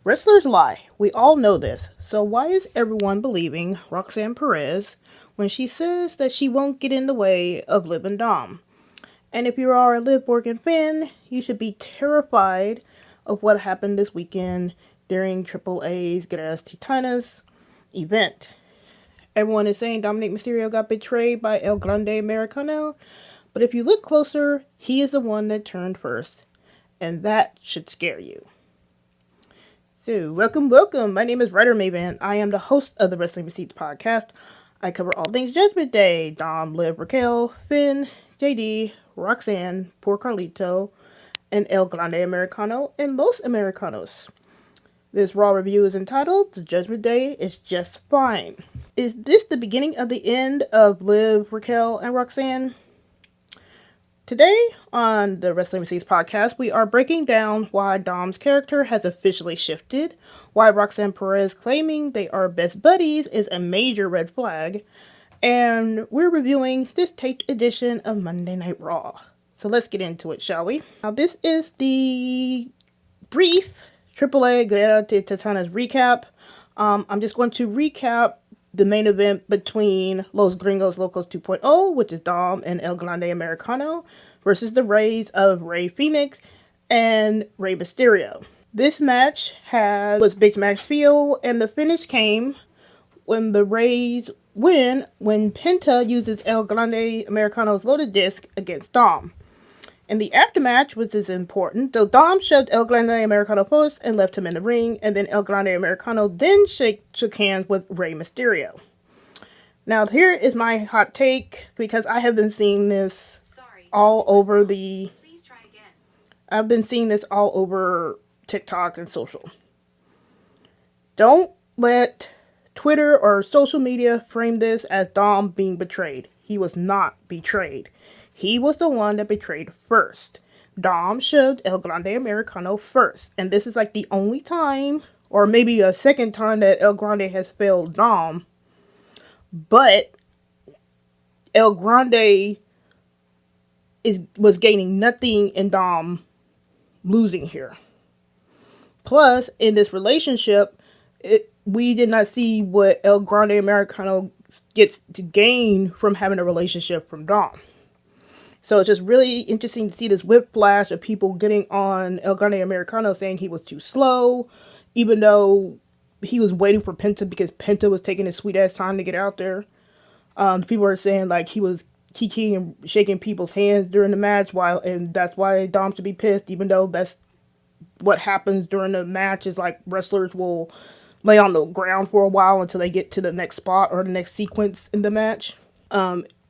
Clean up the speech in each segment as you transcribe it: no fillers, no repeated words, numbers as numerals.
Wrestlers lie. We all know this. So why is everyone believing Roxanne Perez when she says that she won't get in the way of Liv and Dom? And if you are a Liv Morgan fan, you should be terrified of what happened this weekend during AAA's Guerra de Titanes event. Everyone is saying Dominik Mysterio got betrayed by El Grande Americano, but if you look closer, he is the one that turned first, and that should scare you. So, welcome. My name is WriterMaven. I am the host of the Wrestling Receipts podcast. I cover all things Judgment Day: Dom, Liv, Raquel, Finn, JD, Roxanne, Poor Carlito, and El Grande Americano, and Los Americanos. This Raw review is entitled "The Judgment Day is Just Fine." Is this the beginning of the end of Liv, Raquel, and Roxanne? Today on the Wrestling Receipts podcast, we are breaking down why Dom's character has officially shifted, why Roxanne Perez claiming they are best buddies is a major red flag, and we're reviewing this taped edition of Monday Night Raw. So let's get into it, shall we? Now this is the brief AAA Guerra de Titanes recap. I'm just going to recap the main event between Los Gringos Locos 2.0, which is Dom and El Grande Americano, versus the Rays of Rey Fénix and Rey Mysterio. This match was big match feel, and the finish came when the Rays win when Penta uses El Grande Americano's loaded disc against Dom. And the aftermatch was as important, so Dom shoved El Grande Americano first and left him in the ring, and then El Grande Americano then shook hands with Rey Mysterio. Now here is my hot take, because I have been seeing this all over I've been seeing this all over TikTok and social. Don't let Twitter or social media frame this as Dom being betrayed. He was not betrayed. He was the one that betrayed first. Dom shoved El Grande Americano first. And this is like the only time, or maybe a second time, that El Grande has failed Dom. But El Grande was gaining nothing in Dom losing here. Plus, in this relationship, we did not see what El Grande Americano gets to gain from having a relationship from Dom. So it's just really interesting to see this whiplash of people getting on El Grande Americano saying he was too slow, even though he was waiting for Penta because Penta was taking his sweet ass time to get out there. People are saying like he was kicking and shaking people's hands during the match, and that's why Dom should be pissed, even though that's what happens during the match is like wrestlers will lay on the ground for a while until they get to the next spot or the next sequence in the match.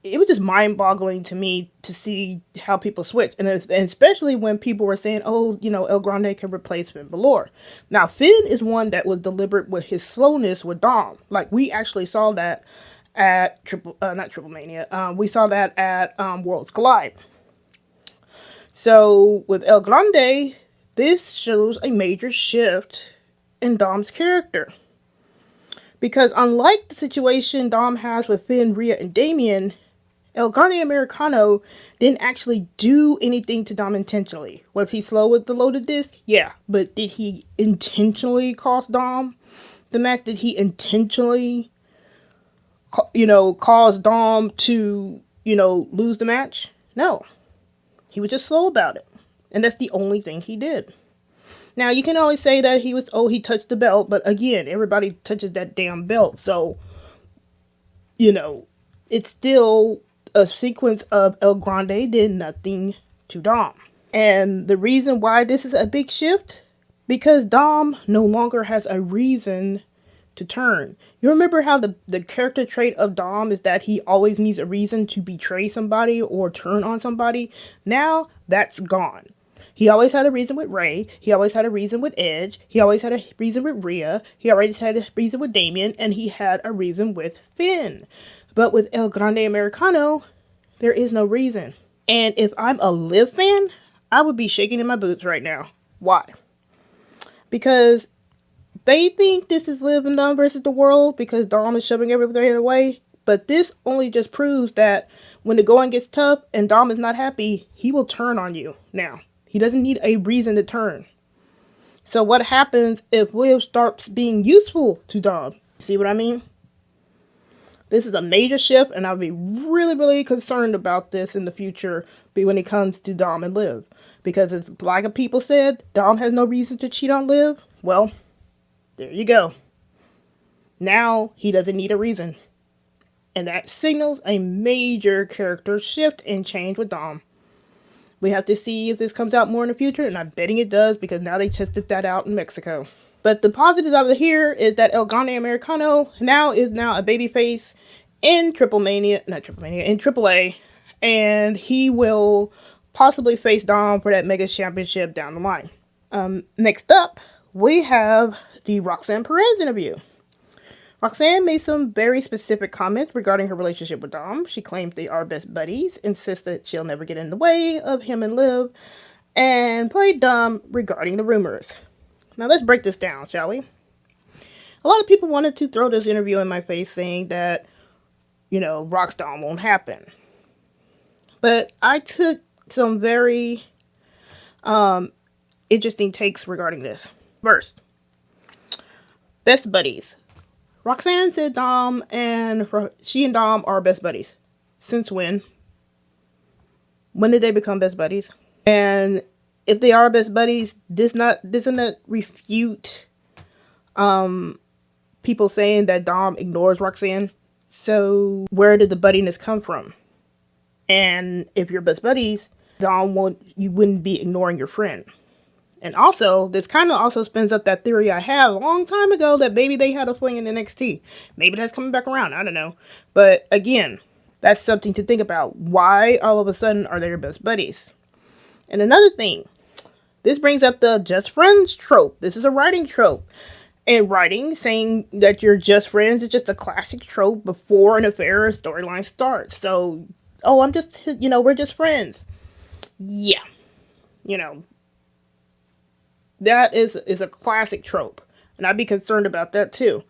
It was just mind-boggling to me to see how people switch. And especially when people were saying, oh, El Grande can replace Finn Balor. Now, Finn is one that was deliberate with his slowness with Dom. Like, we actually saw that at not Triple Mania. We saw that at Worlds Collide. So, with El Grande, this shows a major shift in Dom's character. Because unlike the situation Dom has with Finn, Rhea, and Damian, El Grande Americano didn't actually do anything to Dom intentionally. Was he slow with the loaded disc? Yeah. But did he intentionally cost Dom the match? Did he intentionally, cause Dom to, lose the match? No. He was just slow about it. And that's the only thing he did. Now, you can always say that he touched the belt. But again, everybody touches that damn belt. So, it's still a sequence of El Grande did nothing to Dom. And the reason why this is a big shift, because Dom no longer has a reason to turn. You remember how the character trait of Dom is that he always needs a reason to betray somebody or turn on somebody? Now, that's gone. He always had a reason with Rey. He always had a reason with Edge. He always had a reason with Rhea. He always had a reason with Damian. And he had a reason with Finn. But with El Grande Americano, there is no reason. And if I'm a Liv fan, I would be shaking in my boots right now. Why? Because they think this is Liv and Dom versus the world because Dom is shoving everything away. But this only just proves that when the going gets tough and Dom is not happy, he will turn on you now. He doesn't need a reason to turn. So what happens if Liv starts being useful to Dom? See what I mean? This is a major shift, and I'll be really, really concerned about this in the future when it comes to Dom and Liv. Because as like people said, Dom has no reason to cheat on Liv. Well, there you go. Now he doesn't need a reason. And that signals a major character shift and change with Dom. We have to see if this comes out more in the future, and I'm betting it does because now they tested that out in Mexico. But the positive of it here is that El Grande Americano is now a babyface in in AAA, and he will possibly face Dom for that Mega Championship down the line. Next up, we have the Roxanne Perez interview. Roxanne made some very specific comments regarding her relationship with Dom. She claims they are best buddies, insists that she'll never get in the way of him and Liv, and played dumb regarding the rumors. Now let's break this down, shall we? A lot of people wanted to throw this interview in my face saying that, Rox Dom won't happen. But I took some very interesting takes regarding this. First, best buddies. Roxanne said she and Dom are best buddies. Since when? When did they become best buddies? And if they are best buddies, doesn't that refute people saying that Dom ignores Roxanne? So where did the buddiness come from? And if you're best buddies, you wouldn't be ignoring your friend. And also, this kind of also spins up that theory I had a long time ago that maybe they had a fling in NXT. Maybe that's coming back around. I don't know. But again, that's something to think about. Why all of a sudden are they your best buddies? And another thing, this brings up the just friends trope. This is a writing trope. And writing, saying that you're just friends is just a classic trope before an affair or storyline starts. So, we're just friends. Yeah. That is a classic trope. And I'd be concerned about that too.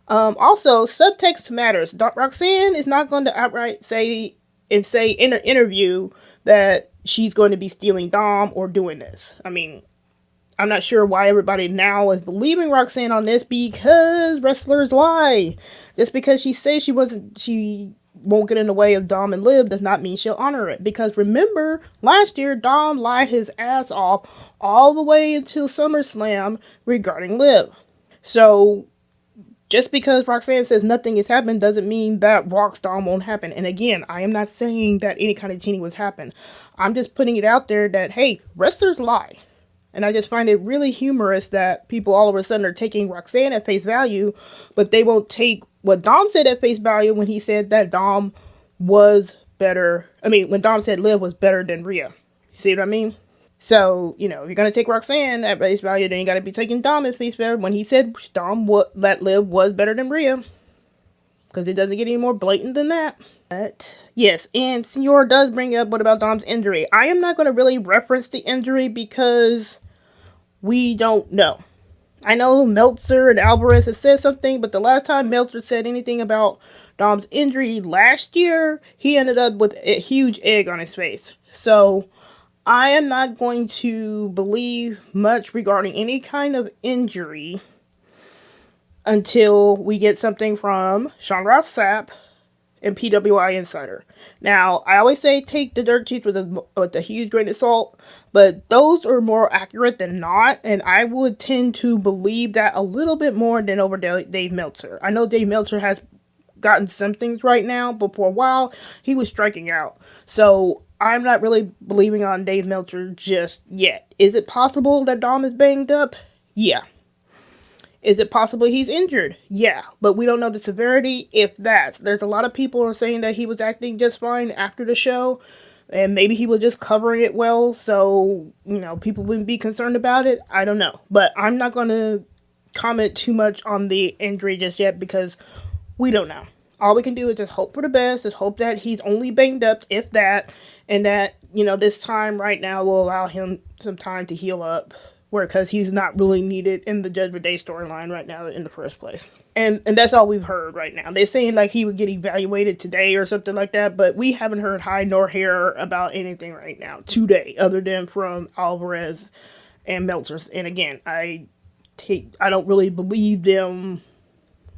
Also, subtext matters. Roxanne is not going to outright say in an interview that she's going to be stealing Dom or doing this. I mean, I'm not sure why everybody now is believing Roxanne on this because wrestlers lie. Just because she says she won't get in the way of Dom and Liv does not mean she'll honor it. Because remember, last year, Dom lied his ass off all the way until SummerSlam regarding Liv. So, just because Roxanne says nothing has happened doesn't mean that Rox Dom won't happen. And again, I am not saying that any kind of cheating was happened. I'm just putting it out there that, hey, wrestlers lie. And I just find it really humorous that people all of a sudden are taking Roxanne at face value, but they won't take what Dom said at face value when he said that Dom was better. When Dom said Liv was better than Rhea. See what I mean? So, if you're going to take Roxanne at face value, then you got to be taking Dom at face value when he said that Liv was better than Rhea. Because it doesn't get any more blatant than that. But, yes, and Senor does bring up what about Dom's injury. I am not going to really reference the injury because we don't know. I know Meltzer and Alvarez have said something, but the last time Meltzer said anything about Dom's injury last year, he ended up with a huge egg on his face. So, I am not going to believe much regarding any kind of injury until we get something from Sean Ross Sapp and PWI Insider. Now, I always say take the dirt sheets with a huge grain of salt, but those are more accurate than not, and I would tend to believe that a little bit more than over Dave Meltzer. I know Dave Meltzer has gotten some things right now, but for a while, he was striking out. So, I'm not really believing on Dave Meltzer just yet. Is it possible that Dom is banged up? Yeah. Is it possible he's injured? Yeah, but we don't know the severity, if that's. There's a lot of people who are saying that he was acting just fine after the show, and maybe he was just covering it well, so, people wouldn't be concerned about it. I don't know. But I'm not going to comment too much on the injury just yet because we don't know. All we can do is just hope for the best, just hope that he's only banged up, if that, and that, this time right now will allow him some time to heal up. Because he's not really needed in the Judgment Day storyline right now in the first place. And that's all we've heard right now. They're saying like he would get evaluated today or something like that, but we haven't heard high nor hair about anything right now today, other than from Alvarez and Meltzer's. And again, I don't really believe them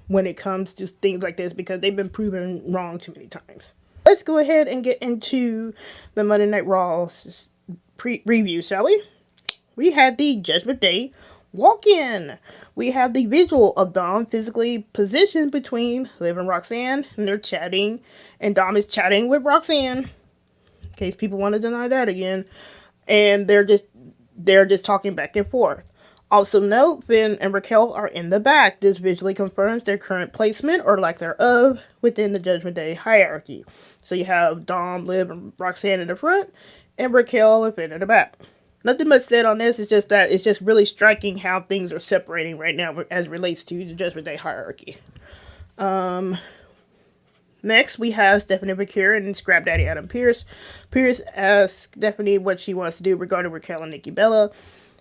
when it comes to things like this because they've been proven wrong too many times. Let's go ahead and get into the Monday Night Raw review, shall we? We had the Judgment Day walk-in. We have the visual of Dom physically positioned between Liv and Roxanne, and they're chatting, and Dom is chatting with Roxanne, in case people want to deny that again, and they're just talking back and forth. Also note, Finn and Raquel are in the back. This visually confirms their current placement, or lack thereof, within the Judgment Day hierarchy. So you have Dom, Liv, and Roxanne in the front, and Raquel and Finn in the back. Nothing much said on this. It's just that it's just really striking how things are separating right now as it relates to the Judgment Day hierarchy. Next, we have Stephanie McCure and Scrap Daddy Adam Pearce. Pearce asks Stephanie what she wants to do regarding Raquel and Nikki Bella.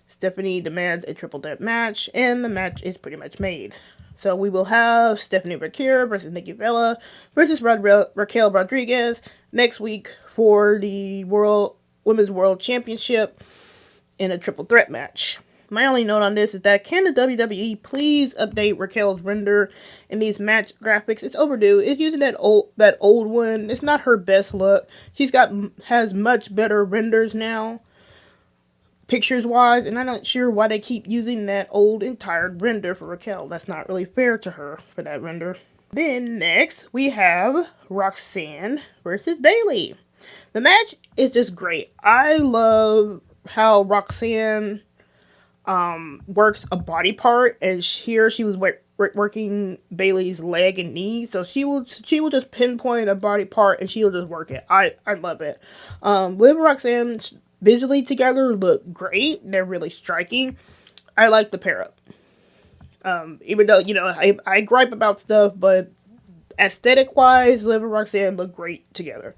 Stephanie demands a triple threat match, and the match is pretty much made. So we will have Stephanie McCure versus Nikki Bella versus Raquel Rodriguez next week for the Women's World Championship in a triple threat match. My only note on this is that can the WWE please update Raquel's render in these match graphics? It's overdue. It's using that old one. It's not her best look. Has much better renders now, pictures wise, and I'm not sure why they keep using that old entire render for Raquel. That's not really fair to her for that render. Then next we have Roxanne versus Bayley. The match is just great. I love how Roxanne works a body part, and here she was working Bayley's leg and knee, so she will just pinpoint a body part and she'll just work it. I love it. Liv and Roxanne visually together look great. They're really striking. I like the pair up. Even though, I gripe about stuff, but aesthetic wise, Liv and Roxanne look great together.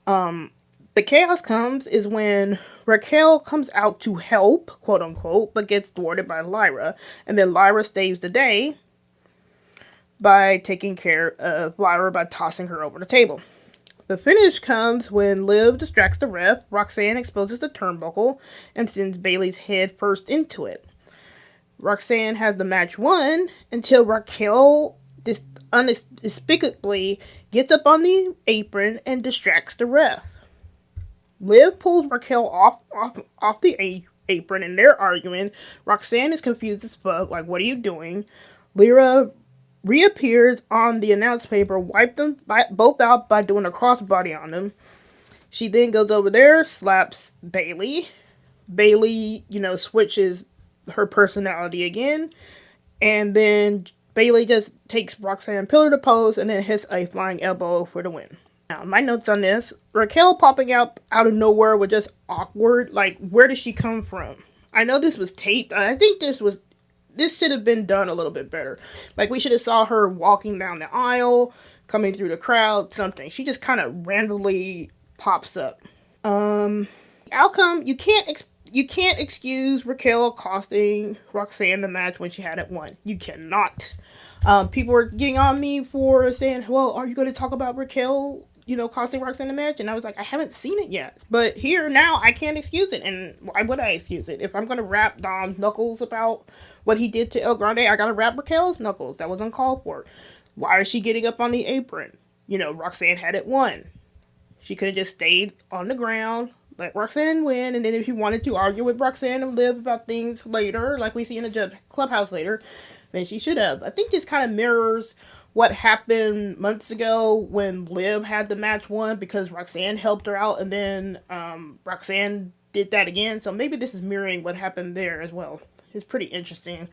The chaos comes is when Raquel comes out to help, quote unquote, but gets thwarted by Lyra. And then Lyra saves the day by taking care of Lyra by tossing her over the table. The finish comes when Liv distracts the ref, Roxanne exposes the turnbuckle, and sends Bayley's head first into it. Roxanne has the match won until Raquel uninexplicably gets up on the apron and distracts the ref. Liv pulls Raquel off the apron and they're arguing. Roxanne is confused as fuck, like, what are you doing? Lyra reappears on the announce paper, wiped them both out by doing a crossbody on them. She then goes over there, slaps Bayley. Bayley, switches her personality again. And then Bayley just takes Roxanne pillar to post and then hits a flying elbow for the win. Now, my notes on this. Raquel popping out of nowhere was just awkward. Like, where did she come from? I know this was taped. I think this should have been done a little bit better. Like, we should have saw her walking down the aisle, coming through the crowd, something. She just kind of randomly pops up. Outcome, you can't excuse Raquel costing Roxanne the match when she hadn't won. You cannot. People were getting on me for saying, well, are you going to talk about Raquel, costing Roxanne the match? And I was like, I haven't seen it yet. But here, now, I can't excuse it. And why would I excuse it? If I'm going to rap Dom's knuckles about what he did to El Grande, I got to rap Raquel's knuckles. That was uncalled for. Why is she getting up on the apron? Roxanne had it won. She could have just stayed on the ground, let Roxanne win, and then if you wanted to argue with Roxanne and Liv about things later, like we see in the clubhouse later, then she should have. I think this kind of mirrors what happened months ago when Liv had the match won because Roxanne helped her out, and then Roxanne did that again. So maybe this is mirroring what happened there as well. It's pretty interesting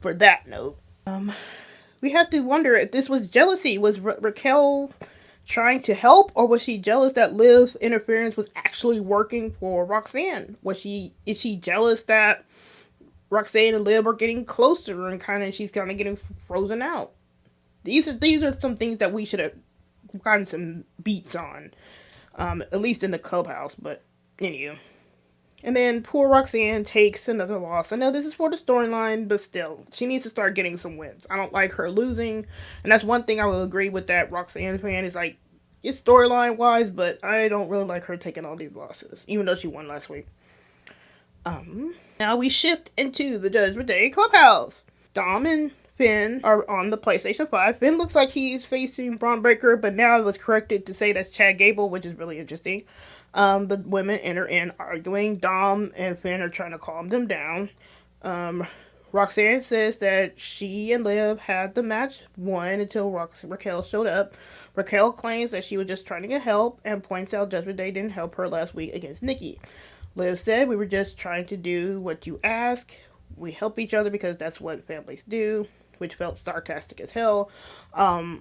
for that note. We have to wonder if this was jealousy. Was Raquel trying to help, or was she jealous that Liv's interference was actually working for Roxanne? Is she jealous that Roxanne and Liv are getting closer and she's kind of getting frozen out? These are some things that we should have gotten some beats on, at least in the clubhouse, but anyway. And then poor Roxanne takes another loss. I know this is for the storyline, but still, she needs to start getting some wins. I don't like her losing, and that's one thing I will agree with that Roxanne fan is like, it's storyline wise, but I don't really like her taking all these losses, even though she won last week. Now we shift into the Judgment Day clubhouse. Dom and Finn are on the PlayStation 5. Finn looks like he's facing Braun Breaker, but now it was corrected to say that's Chad Gable, which is really interesting. The women enter in arguing. Dom and Finn are trying to calm them down. Roxanne says that she and Liv had the match won until Raquel showed up. Raquel claims that she was just trying to get help and points out Judgment Day didn't help her last week against Nikki. Liv said, "We were just trying to do what you ask. We help each other because that's what families do," which felt sarcastic as hell. The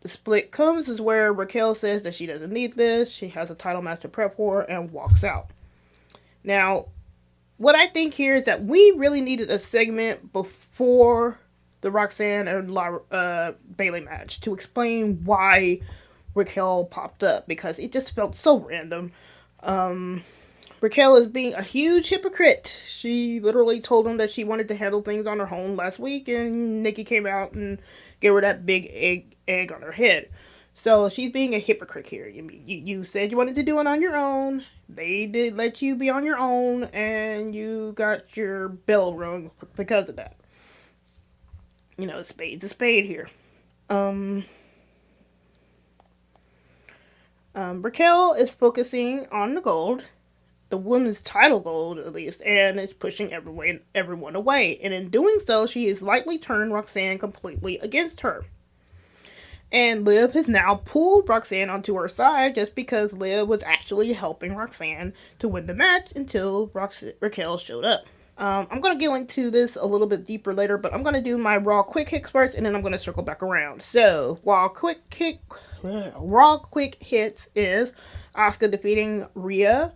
split comes is where Raquel says that she doesn't need this. She has a title match to prep for and walks out. Now, what I think here is that we really needed a segment before the Roxanne and Bayley match to explain why Raquel popped up, because it just felt so random. Raquel is being a huge hypocrite. She literally told him that she wanted to handle things on her own last week, and Nikki came out and gave her that big egg on her head. So she's being a hypocrite here. You said you wanted to do it on your own. They did let you be on your own, and you got your bell rung because of that. You know, spade's a spade here. Raquel is focusing on the gold, the women's title gold at least, and is pushing everyone away. And in doing so, she has lightly turned Roxanne completely against her. And Liv has now pulled Roxanne onto her side just because Liv was actually helping Roxanne to win the match until Raquel showed up. I'm going to go into this a little bit deeper later, but I'm going to do my Raw quick hits first, and then I'm going to circle back around. So, Raw quick hits is Asuka defeating Rhea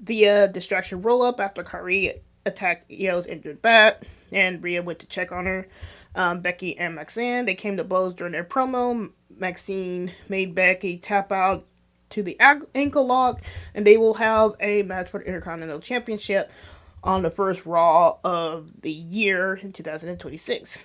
via distraction roll-up after Kairi attacked Io's injured back, and Rhea went to check on her. Becky and Maxine, they came to blows during their promo. Maxine made Becky tap out to the ankle lock, and they will have a match for the Intercontinental Championship on the first Raw of the year in 2026.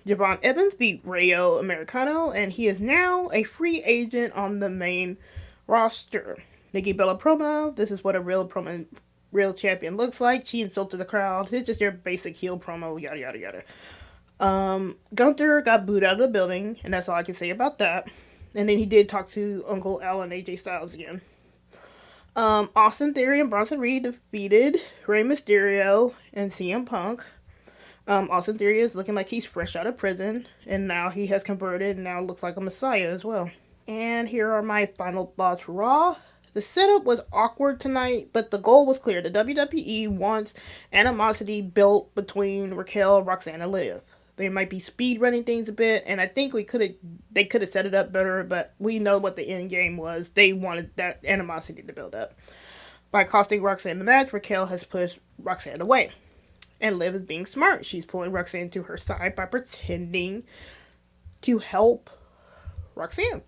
Javon Evans beat Rayo Americano, and he is now a free agent on the main roster. Nikki Bella promo. This is what a real champion looks like. She insulted the crowd. It's just your basic heel promo, yada yada yada. Gunther got booed out of the building, and that's all I can say about that. And then he did talk to Uncle Al and AJ Styles again. Austin Theory and Bronson Reed defeated Rey Mysterio and CM Punk. Austin Theory is looking like he's fresh out of prison, and now he has converted and now looks like a messiah as well. And here are my final thoughts for Raw. The setup was awkward tonight, but the goal was clear. The WWE wants animosity built between Raquel, Roxanne, and Liv. They might be speed running things a bit, and I think they could have set it up better, but we know what the end game was. They wanted that animosity to build up. By costing Roxanne the match, Raquel has pushed Roxanne away. And Liv is being smart. She's pulling Roxanne to her side by pretending to help Roxanne.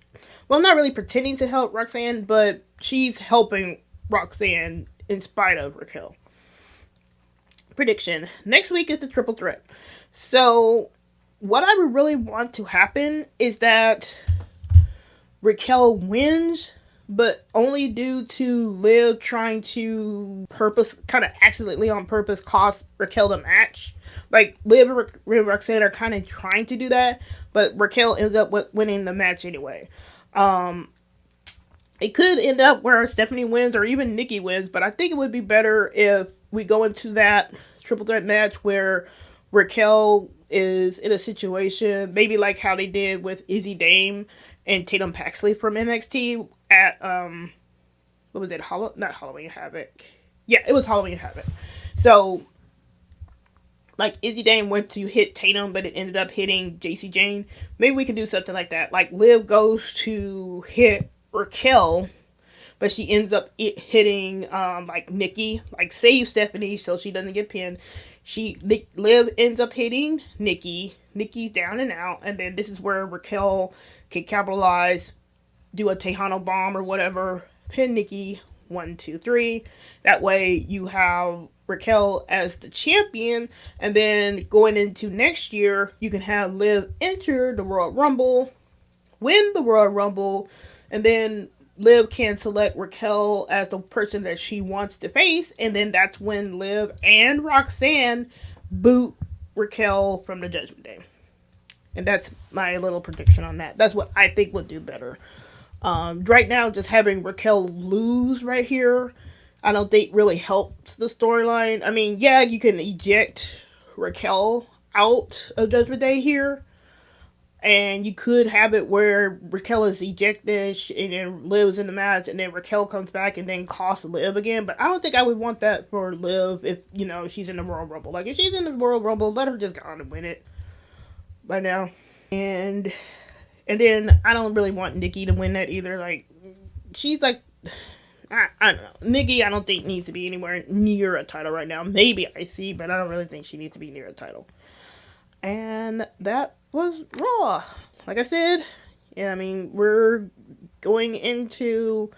Well, not really pretending to help Roxanne, but she's helping Roxanne in spite of Raquel. Prediction. Next week is the triple threat. So, what I would really want to happen is that Raquel wins, but only due to Liv trying to kind of accidentally on purpose, cost Raquel the match. Like, Liv and Roxanne are kind of trying to do that, but Raquel ends up winning the match anyway. It could end up where Stephanie wins or even Nikki wins, but I think it would be better if we go into that triple threat match where Raquel is in a situation, maybe like how they did with Izzy Dame and Tatum Paxley from NXT at, what was it, not Halloween Havoc. Yeah, it was Halloween Havoc. So, like, Izzy Dame went to hit Tatum, but it ended up hitting JC Jane. Maybe we can do something like that. Like, Liv goes to hit Raquel, but she ends up hitting, like, Nikki. Like, save Stephanie so she doesn't get pinned. Liv ends up hitting Nikki. Nikki's down and out, and then this is where Raquel can capitalize, do a Tejano bomb or whatever, pin Nikki, 1, 2, 3. That way you have Raquel as the champion, and then going into next year, you can have Liv enter the Royal Rumble, win the Royal Rumble, and then Liv can select Raquel as the person that she wants to face, and then that's when Liv and Roxanne boot Raquel from the Judgment Day. And that's my little prediction on that. That's what I think would do better. Right now, just having Raquel lose right here, I don't think really helps the storyline. I mean, yeah, you can eject Raquel out of Judgment Day here, and you could have it where Raquel is ejected and then Liv's in the match, and then Raquel comes back and then costs Liv again. But I don't think I would want that for Liv if, she's in the Royal Rumble. Like, if she's in the Royal Rumble, let her just go on and win it by now. And then I don't really want Nikki to win that either. Like, she's like, I don't know. Nikki, I don't think needs to be anywhere near a title right now. Maybe IC, but I don't really think she needs to be near a title. And that was Raw. Like I said, yeah, I mean, we're going into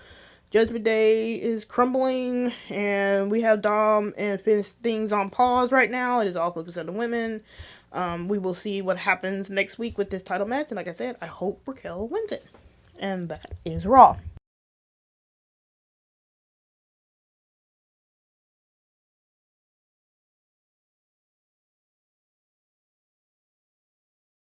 Judgment Day is crumbling, and we have Dom and Finn's things on pause right now. It is all focused on the women. We will see what happens next week with this title match. And like I said, I hope Raquel wins it. And that is Raw.